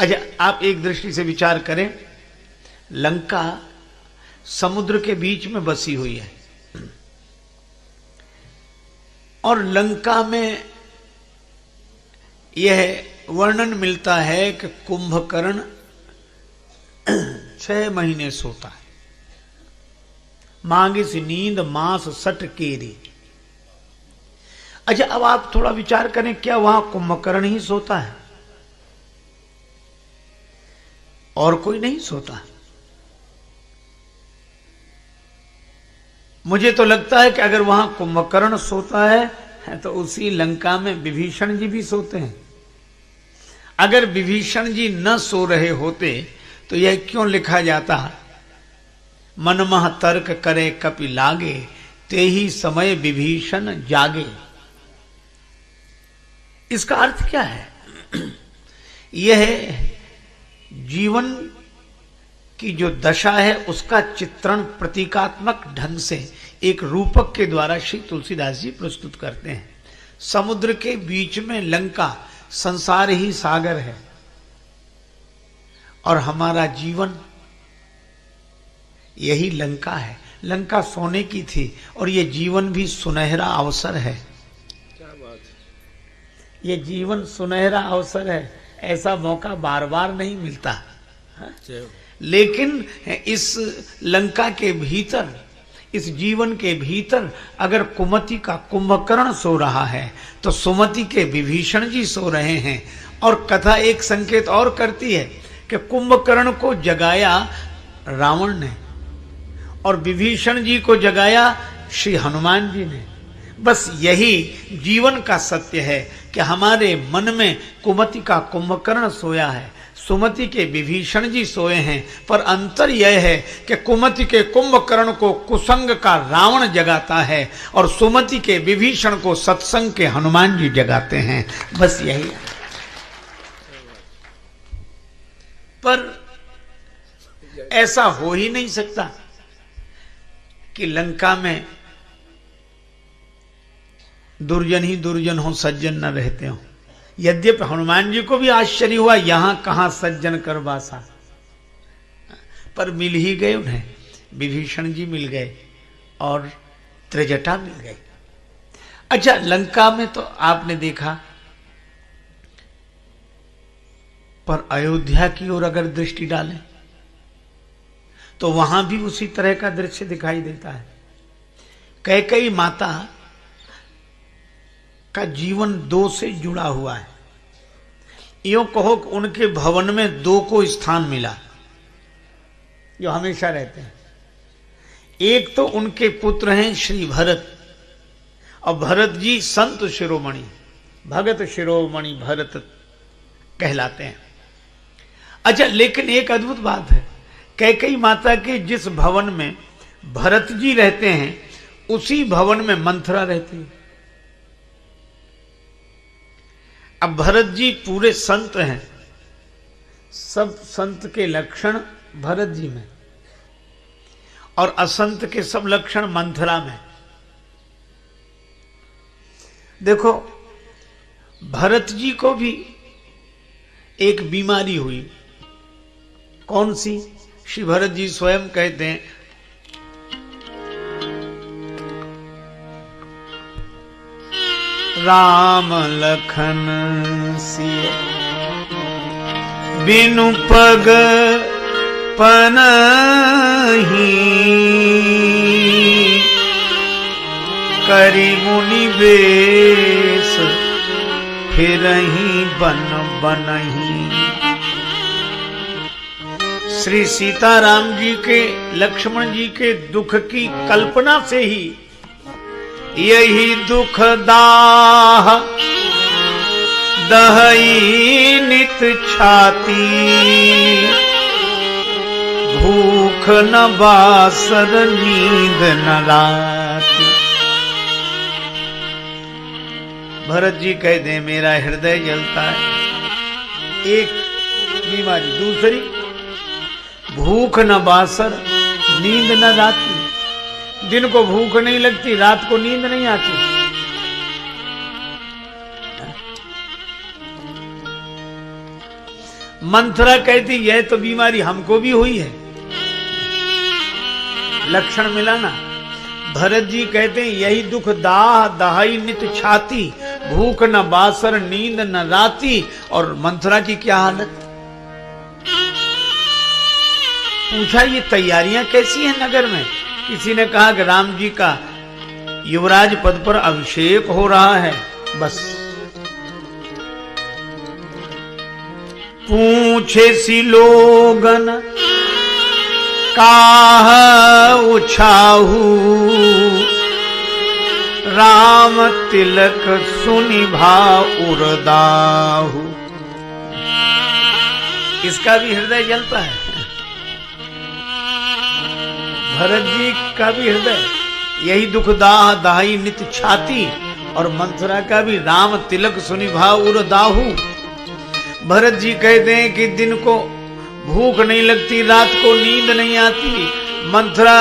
अच्छा, आप एक दृष्टि से विचार करें, लंका समुद्र के बीच में बसी हुई है और लंका में यह वर्णन मिलता है कि कुंभकर्ण 6 महीने सोता है। मांगिस नींद मांस सट केरी। अच्छा, अब आप थोड़ा विचार करें, क्या वहां कुंभकर्ण ही सोता है और कोई नहीं सोता? मुझे तो लगता है कि अगर वहां कुंभकर्ण सोता है तो उसी लंका में विभीषण जी भी सोते हैं। अगर विभीषण जी न सो रहे होते तो यह क्यों लिखा जाता, मनमह तर्क करे कपि लागे, ते ही समय विभीषण जागे। इसका अर्थ क्या है? यह जीवन की जो दशा है उसका चित्रण प्रतीकात्मक ढंग से एक रूपक के द्वारा श्री तुलसीदास जी प्रस्तुत करते हैं। समुद्र के बीच में लंका, संसार ही सागर है और हमारा जीवन यही लंका है। लंका सोने की थी और यह जीवन भी सुनहरा अवसर है। क्या बात है। ये जीवन सुनहरा अवसर है, ऐसा मौका बार बार नहीं मिलता। लेकिन इस लंका के भीतर, इस जीवन के भीतर अगर कुमति का कुंभकर्ण सो रहा है तो सुमति के विभीषण जी सो रहे हैं। और कथा एक संकेत और करती है कि कुंभकर्ण को जगाया रावण ने और विभीषण जी को जगाया श्री हनुमान जी ने। बस यही जीवन का सत्य है कि हमारे मन में कुमति का कुंभकर्ण सोया है, सुमति के विभीषण जी सोए हैं, पर अंतर यह है कि कुमति के कुंभकर्ण को कुसंग का रावण जगाता है और सुमति के विभीषण को सत्संग के हनुमान जी जगाते हैं। बस यही है। पर ऐसा हो ही नहीं सकता कि लंका में दुर्जन ही दुर्जन हो, सज्जन न रहते हो। यद्यपि हनुमान जी को भी आश्चर्य हुआ, यहां कहां सज्जन कर बासा, पर मिल ही गए उन्हें। विभीषण जी मिल गए और त्रिजटा मिल गई। अच्छा, लंका में तो आपने देखा, पर अयोध्या की ओर अगर दृष्टि डालें तो वहां भी उसी तरह का दृश्य दिखाई देता है। कैकेयी माता का जीवन 2 से जुड़ा हुआ है। यूं कहो कि उनके भवन में 2 को स्थान मिला जो हमेशा रहते हैं। एक तो उनके पुत्र हैं श्री भरत, और भरत जी संत शिरोमणि, भगत शिरोमणि भरत कहलाते हैं। अच्छा, लेकिन एक अद्भुत बात है, कैकेयी माता के जिस भवन में भरत जी रहते हैं उसी भवन में मंथरा रहती है। अब भरत जी पूरे संत हैं, सब संत के लक्षण भरत जी में और असंत के सब लक्षण मंथरा में। देखो, भरत जी को भी एक बीमारी हुई। कौन सी? श्री भरत जी स्वयं कहते हैं, राम लखन सिय बिनु पग पनहि, करि मुनि बेश फिरहि बन बनहि। श्री सीताराम जी के, लक्ष्मण जी के दुख की कल्पना से ही यही दुख दाह दहई नित छाती, भूख न बासर नींद न राती। भरत जी कहते हैं मेरा हृदय जलता है। एक बीमारी, दूसरी भूख न बासर नींद न राती। दिन को भूख नहीं लगती, रात को नींद नहीं आती। मंथरा कहती यह तो बीमारी हमको भी हुई है, लक्षण मिला ना। भरत जी कहते हैं यही दुख दाह दहाई नित छाती, भूख न बासर नींद न राती। और मंथरा की क्या हालत? पूछा ये तैयारियां कैसी हैं नगर में? किसी ने कहा कि राम जी का युवराज पद पर अभिषेक हो रहा है। बस पूछे सी लोगन काह उछाहू, राम तिलक सुनि भाव उर्दाहू। इसका भी हृदय जलता है, भरत जी का भी हृदय। यही दुख दाह दाही नित छाती, और मंथरा का भी राम तिलक सुनि भाव उर्दाहू। भरत जी कहते हैं कि दिन को भूख नहीं लगती, रात को नींद नहीं आती। मंथरा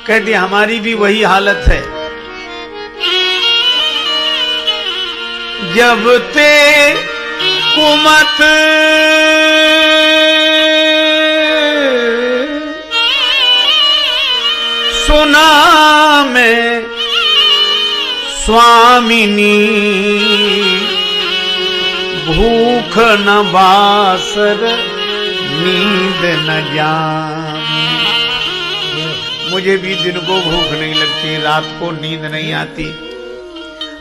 कहती हमारी भी वही हालत है। जब ते कुमत सुना में स्वामिनी, भूख न बासर नींद न जामी। मुझे भी दिन को भूख नहीं लगती, रात को नींद नहीं आती।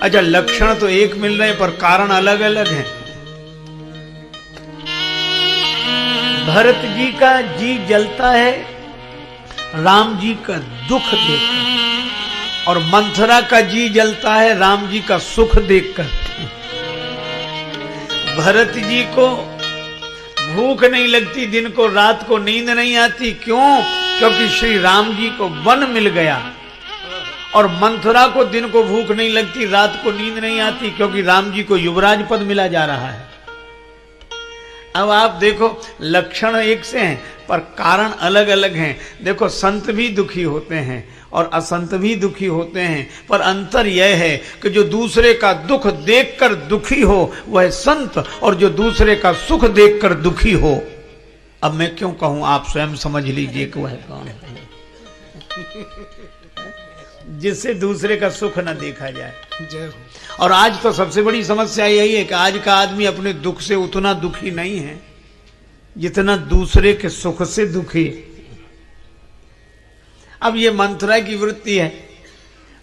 अच्छा, लक्षण तो एक मिल रहे पर कारण अलग अलग हैं। भरत जी का जी जलता है राम जी का दुख देखकर, और मंथरा का जी जलता है राम जी का सुख देखकर। भरत जी को भूख नहीं लगती, दिन को रात को नींद नहीं आती। क्यों? क्योंकि श्री राम जी को वन मिल गया। और मंथरा को दिन को भूख नहीं लगती, रात को नींद नहीं आती, क्योंकि राम जी को युवराज पद मिला जा रहा है। अब आप देखो, लक्षण एक से हैं पर कारण अलग अलग हैं। देखो, संत भी दुखी होते हैं और असंत भी दुखी होते हैं, पर अंतर यह है कि जो दूसरे का दुख देखकर दुखी हो वह संत, और जो दूसरे का सुख देखकर दुखी हो, अब मैं क्यों कहूं, आप स्वयं समझ लीजिए कि वह कौन है। जिससे दूसरे का सुख न देखा जाए। जय हो। और आज तो सबसे बड़ी समस्या यही है कि आज का आदमी अपने दुख से उतना दुखी नहीं है जितना दूसरे के सुख से दुखी है। अब ये मंथरा की वृत्ति है।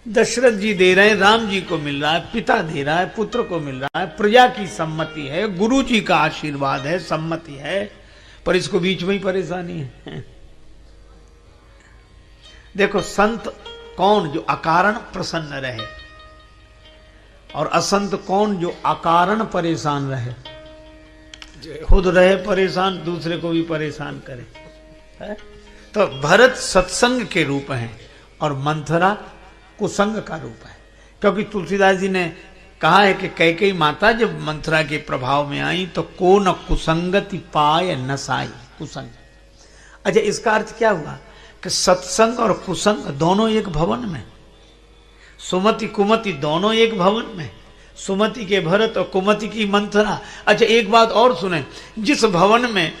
दशरथ जी दे रहे हैं, राम जी को मिल रहा है, पिता दे रहा है, पुत्र को मिल रहा है, प्रजा की सम्मति है, गुरु जी का आशीर्वाद है, सम्मति है, पर इसको बीच में ही परेशानी है। देखो, संत कौन? जो अकारण प्रसन्न रहे, और असंत कौन? जो अकारण परेशान रहे। खुद रहे परेशान, दूसरे को भी परेशान करे है? तो भरत सत्संग के रूप हैं और मंथरा कुसंग का रूप है। क्योंकि तुलसीदास जी ने कहा है कि कैकेयी माता जब मंथरा के प्रभाव में आई तो को न कुसंगति पाय नसाई। कुसंग। अच्छा, इसका अर्थ क्या हुआ कि सत्संग और कुसंग दोनों एक भवन में, सुमति कुमति दोनों एक भवन में, सुमति के भरत और कुमति की मंथरा। अच्छा, एक बात और सुने, जिस भवन में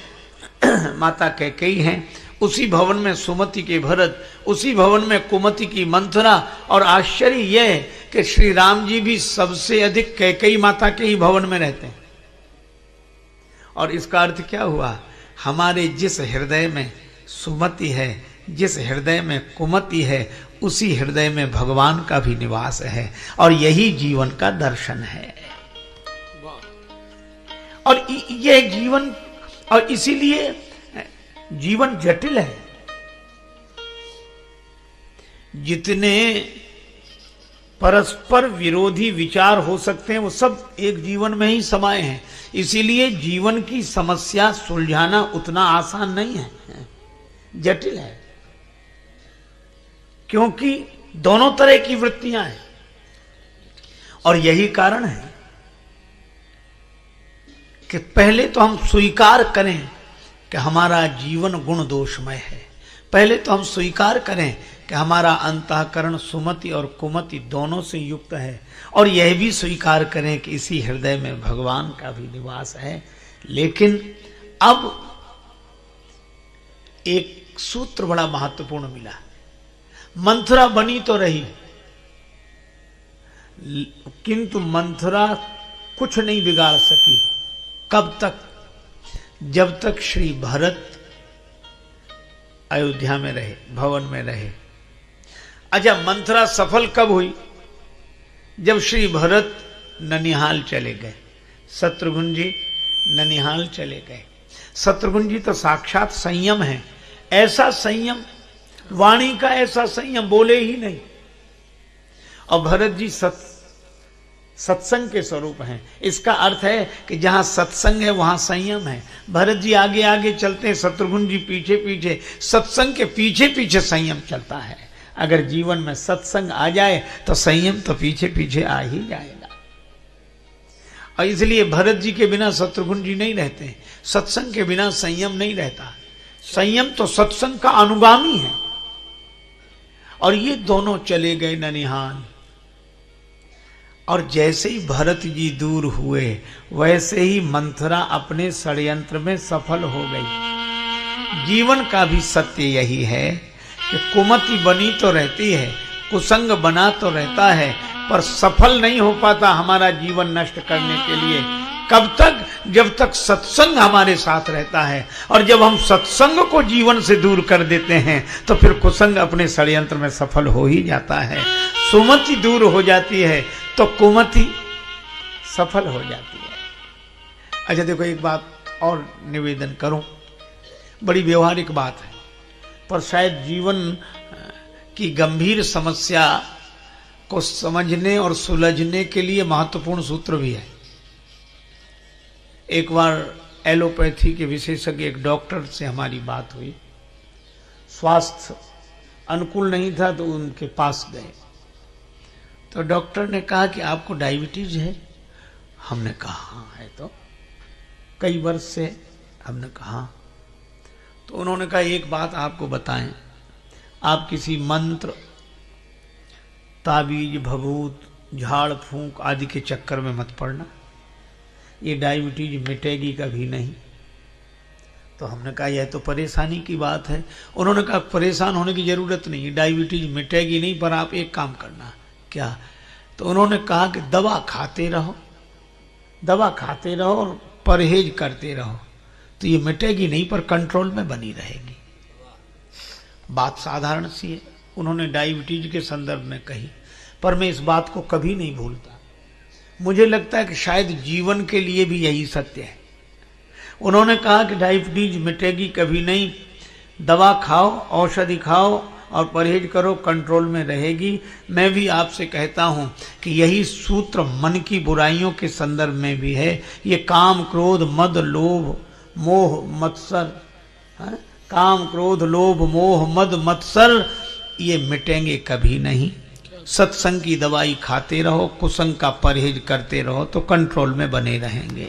माता कैकेयी हैं उसी भवन में सुमति के भरत, उसी भवन में कुमति की मंथरा। और आश्चर्य यह है कि श्री राम जी भी सबसे अधिक कैकेयी माता के ही भवन में रहते हैं। और इसका अर्थ क्या हुआ? हमारे जिस हृदय में सुमति है, जिस हृदय में कुमति है, उसी हृदय में भगवान का भी निवास है, और यही जीवन का दर्शन है। और यह जीवन, और इसीलिए जीवन जटिल है। जितने परस्पर विरोधी विचार हो सकते हैं वो सब एक जीवन में ही समाये हैं। इसीलिए जीवन की समस्या सुलझाना उतना आसान नहीं है, जटिल है। क्योंकि दोनों तरह की वृत्तियां हैं, और यही कारण है कि पहले तो हम स्वीकार करें कि हमारा जीवन गुण दोषमय है। पहले तो हम स्वीकार करें कि हमारा अंतःकरण सुमति और कुमति दोनों से युक्त है, और यह भी स्वीकार करें कि इसी हृदय में भगवान का भी निवास है। लेकिन अब एक सूत्र बड़ा महत्वपूर्ण मिला। मंथरा बनी तो रही, किंतु मंथरा कुछ नहीं बिगाड़ सकी। कब तक? जब तक श्री भरत अयोध्या में रहे, भवन में रहे। अच्छा, मंथरा सफल कब हुई? जब श्री भरत ननिहाल चले गए, शत्रुघ्न जी ननिहाल चले गए। शत्रुघ्न जी तो साक्षात संयम है, ऐसा संयम, वाणी का ऐसा संयम, बोले ही नहीं। और भरत जी सत्संग के स्वरूप हैं। इसका अर्थ है कि जहां सत्संग है वहां संयम है। भरत जी आगे आगे चलते हैं, शत्रुघ्न जी पीछे पीछे। सत्संग के पीछे पीछे संयम चलता है। अगर जीवन में सत्संग आ जाए तो संयम तो पीछे पीछे आ ही जाएगा। और इसलिए भरत जी के बिना शत्रुघ्न जी नहीं रहते, सत्संग के बिना संयम नहीं रहता। संयम तो सत्संग का अनुगामी है। और ये दोनों चले गए ननिहाल। और जैसे ही भरत जी दूर हुए वैसे ही मंथरा अपने षड्यंत्र में सफल हो गई। जीवन का भी सत्य यही है कि कुमति बनी तो रहती है, कुसंग बना तो रहता है, पर सफल नहीं हो पाता हमारा जीवन नष्ट करने के लिए। कब तक? जब तक सत्संग हमारे साथ रहता है। और जब हम सत्संग को जीवन से दूर कर देते हैं तो फिर कुसंग अपने षड्यंत्र में सफल हो ही जाता है। सुमति दूर हो जाती है तो कुमति सफल हो जाती है। अच्छा देखो, एक बात और निवेदन करूं, बड़ी व्यवहारिक बात है, पर शायद जीवन की गंभीर समस्या को समझने और सुलझने के लिए महत्वपूर्ण सूत्र भी है। एक बार एलोपैथी के विशेषज्ञ एक डॉक्टर से हमारी बात हुई। स्वास्थ्य अनुकूल नहीं था तो उनके पास गए। तो डॉक्टर ने कहा कि आपको डायबिटीज है? हमने कहा हाँ है, तो कई वर्ष से। हमने कहा। तो उन्होंने कहा एक बात आपको बताएं, आप किसी मंत्र, ताबीज, भभूत, झाड़ फूंक आदि के चक्कर में मत पड़ना, ये डायबिटीज मिटेगी कभी नहीं। तो हमने कहा यह तो परेशानी की बात है। उन्होंने कहा परेशान होने की जरूरत नहीं, डायबिटीज मिटेगी नहीं, पर आप एक काम करना। क्या? तो उन्होंने कहा कि दवा खाते रहो, दवा खाते रहो और परहेज करते रहो, तो ये मिटेगी नहीं पर कंट्रोल में बनी रहेगी। बात साधारण सी है, उन्होंने डायबिटीज के संदर्भ में कही, पर मैं इस बात को कभी नहीं भूलता। मुझे लगता है कि शायद जीवन के लिए भी यही सत्य है। उन्होंने कहा कि डायबिटीज मिटेगी कभी नहीं, दवा खाओ, औषधि खाओ और परहेज करो, कंट्रोल में रहेगी। मैं भी आपसे कहता हूं कि यही सूत्र मन की बुराइयों के संदर्भ में भी है। ये काम, क्रोध, मद, लोभ, मोह, मत्सर, काम, क्रोध, लोभ, मोह, मद, मत्सर, ये मिटेंगे कभी नहीं। सत्संग की दवाई खाते रहो, कुसंग का परहेज करते रहो तो कंट्रोल में बने रहेंगे।